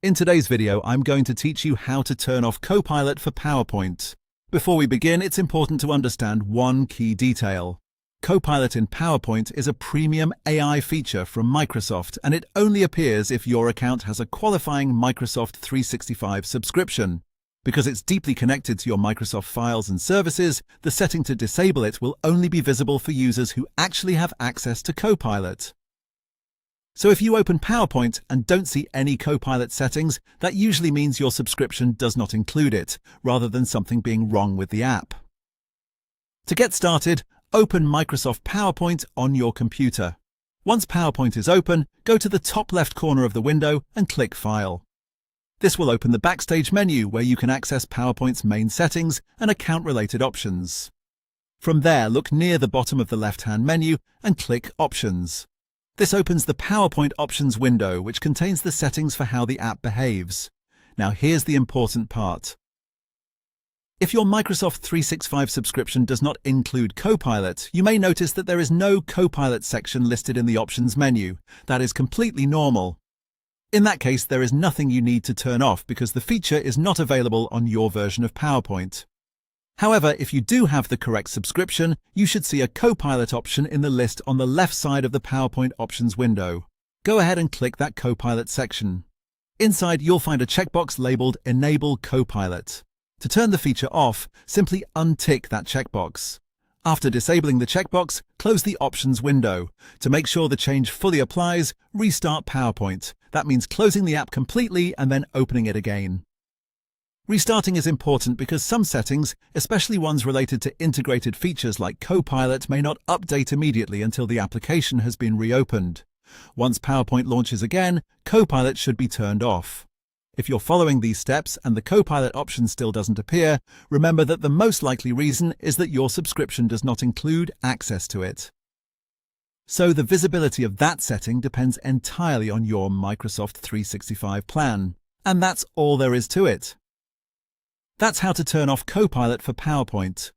In today's video, I'm going to teach you how to turn off Copilot for PowerPoint. Before we begin, it's important to understand one key detail. Copilot in PowerPoint is a premium AI feature from Microsoft, and it only appears if your account has a qualifying Microsoft 365 subscription. Because it's deeply connected to your Microsoft files and services, the setting to disable it will only be visible for users who actually have access to Copilot. So if you open PowerPoint and don't see any Copilot settings, that usually means your subscription does not include it, rather than something being wrong with the app. To get started, open Microsoft PowerPoint on your computer. Once PowerPoint is open, go to the top left corner of the window and click File. This will open the Backstage menu where you can access PowerPoint's main settings and account-related options. From there, look near the bottom of the left-hand menu and click Options. This opens the PowerPoint Options window, which contains the settings for how the app behaves. Now here's the important part. If your Microsoft 365 subscription does not include Copilot, you may notice that there is no Copilot section listed in the Options menu. That is completely normal. In that case, there is nothing you need to turn off because the feature is not available on your version of PowerPoint. However, if you do have the correct subscription, you should see a Copilot option in the list on the left side of the PowerPoint Options window. Go ahead and click that Copilot section. Inside, you'll find a checkbox labeled Enable Copilot. To turn the feature off, simply untick that checkbox. After disabling the checkbox, close the Options window. To make sure the change fully applies, restart PowerPoint. That means closing the app completely and then opening it again. Restarting is important because some settings, especially ones related to integrated features like Copilot, may not update immediately until the application has been reopened. Once PowerPoint launches again, Copilot should be turned off. If you're following these steps and the Copilot option still doesn't appear, remember that the most likely reason is that your subscription does not include access to it. So the visibility of that setting depends entirely on your Microsoft 365 plan. And that's all there is to it. That's how to turn off Copilot for PowerPoint.